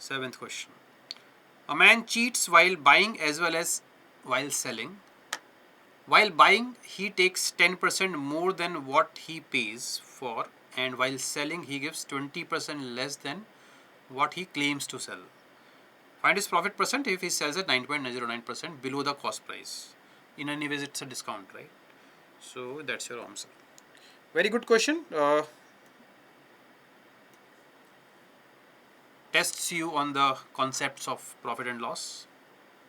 Seventh question. A man cheats while buying as well as while selling. While buying, he takes 10% more than what he pays for, and while selling, he gives 20% less than what he claims to sell. Find his profit percent if he sells at 9.09% below the cost price. In any ways, it's a discount, right? So that's your answer. Very good question. Tests you on the concepts of profit and loss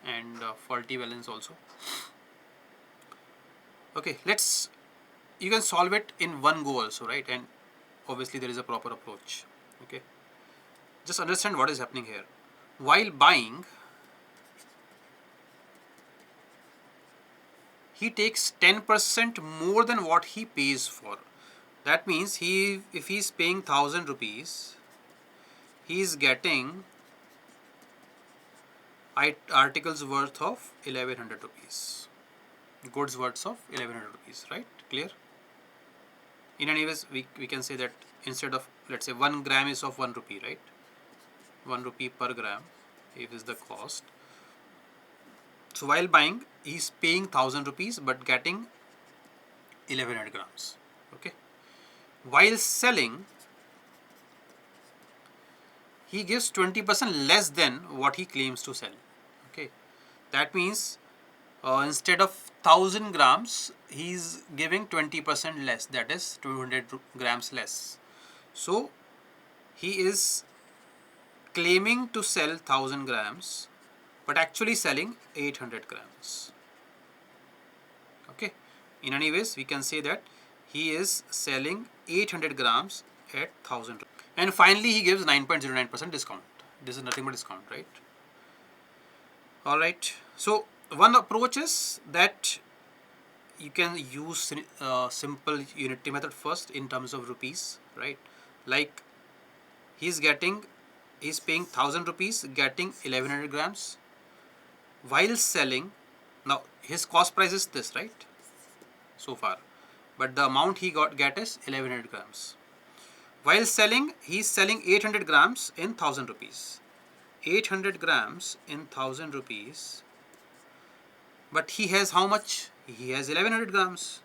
and faulty balance also. Okay, you can solve it in one go also, right? And obviously there is a proper approach. Okay, just understand what is happening here. While buying, he takes 10% more than what he pays for. That means if he is paying 1000 rupees, he is getting articles worth of 1100 rupees. Goods worth of 1100 rupees, right? Clear? In any ways, we can say that instead of, let's say, 1 gram is of 1 rupee, right? 1 rupee per gram, if is the cost. So while buying, he is paying 1000 rupees but getting 1100 grams. Okay. While selling, he gives 20% less than what he claims to sell. Okay. That means instead of 1000 grams, he is giving 20% less, that is 200 grams less. So he is claiming to sell 1000 grams but actually selling 800 grams. Okay. In any ways, we can say that he is selling 800 grams at 1000. And finally, he gives 9.09% discount. This is nothing but discount, right? Alright. So one approach is that you can use simple unity method first in terms of rupees, right? Like he's paying 1000 rupees, getting 1100 grams. While selling, now his cost price is this, right? So far, but the amount he get is 1100 grams. While selling, he is selling 800 grams in 1000 rupees. 800 grams in 1000 rupees. But he has how much? He has 1100 grams.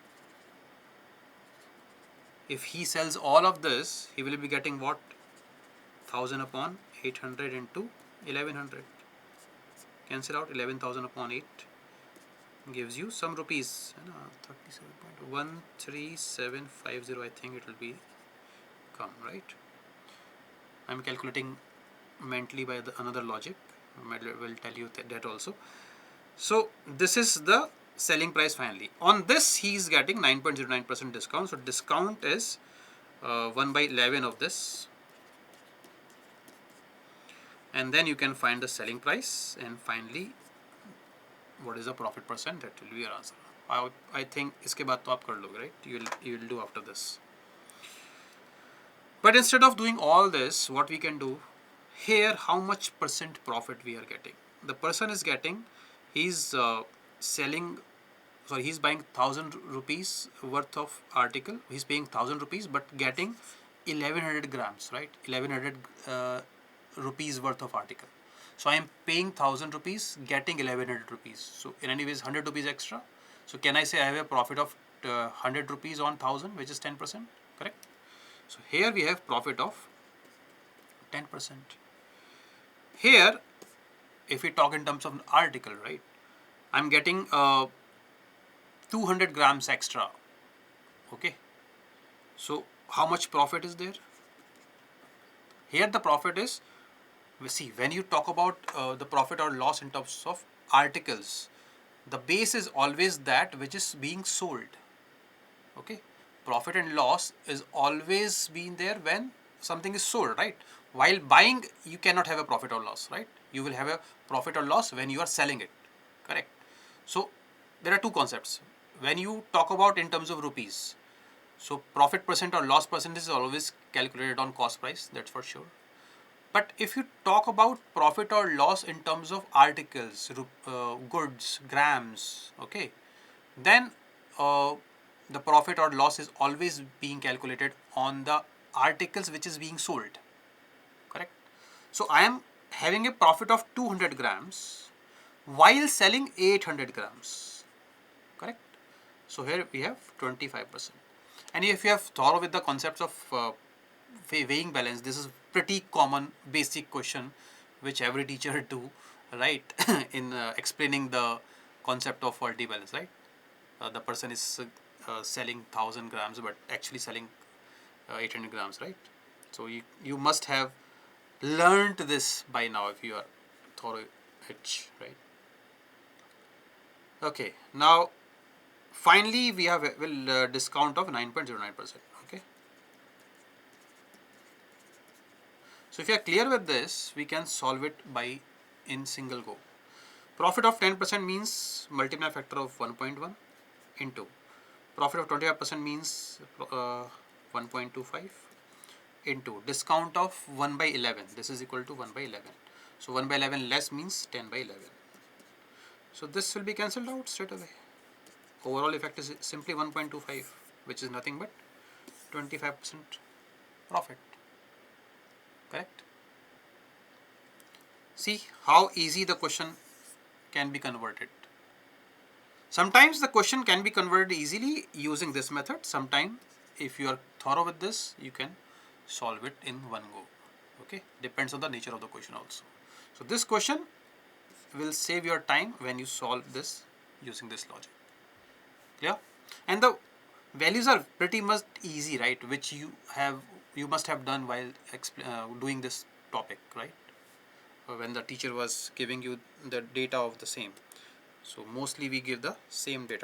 If he sells all of this, he will be getting what? 1000 upon 800 into 1100. Cancel out 11,000 upon 8. Gives you some rupees. 37.13750, I think it will be come, right? I'm calculating mentally by another logic. I will tell you that also. So this is the selling price finally. On this, he is getting 9.09% discount. So discount is 1 by 11 of this. And then you can find the selling price, and finally what is the profit percent, that will be your answer. I think iske baad to aap kar loge, right? You will do after this. But instead of doing all this, what we can do here, how much percent profit we are getting? The person is getting, he's buying 1000 rupees worth of article. He's paying 1000 rupees but getting 1100 grams, right? 1100 rupees worth of article. So I am paying 1000 rupees, getting 1100 rupees. So in any ways, 100 rupees extra. So can I say I have a profit of 100 rupees on 1000, which is 10%, correct? So here we have profit of 10%. Here, if we talk in terms of an article, right, I'm getting 200 grams extra. Okay. So how much profit is there? Here the profit is, see, when you talk about the profit or loss in terms of articles, the base is always that which is being sold. Okay. Profit and loss is always been there when something is sold, right? While buying, you cannot have a profit or loss, right? You will have a profit or loss when you are selling it, correct? So there are two concepts. When you talk about in terms of rupees, so profit percent or loss percentage is always calculated on cost price, that's for sure. But if you talk about profit or loss in terms of articles, goods, grams, okay, then the profit or loss is always being calculated on the articles which is being sold, correct? So I am having a profit of 200 grams while selling 800 grams. Correct? So here we have 25%. And if you have thorough with the concepts of weighing balance, this is pretty common basic question which every teacher do, right? In explaining the concept of faulty balance, right? The person is selling 1000 grams but actually selling 800 grams, right? So you must have learned this by now if you are thorough it, right? Okay, now finally we have a discount of 9.09%. Okay, so if you are clear with this, we can solve it by in single go. Profit of 10% means multiply factor of 1.1 into profit of 25% means 1.25 into discount of 1 by 11. This is equal to 1 by 11. So 1 by 11 less means 10 by 11. So this will be cancelled out straight away. Overall effect is simply 1.25, which is nothing but 25% profit. Correct? See how easy the question can be converted. Sometimes the question can be converted easily using this method. Sometimes if you are thorough with this, you can solve it in one go. Okay, depends on the nature of the question also. So this question will save your time when you solve this using this logic. Clear? And the values are pretty much easy, right? Which you must have done while doing this topic, right? When the teacher was giving you the data of the same. So mostly we give the same data.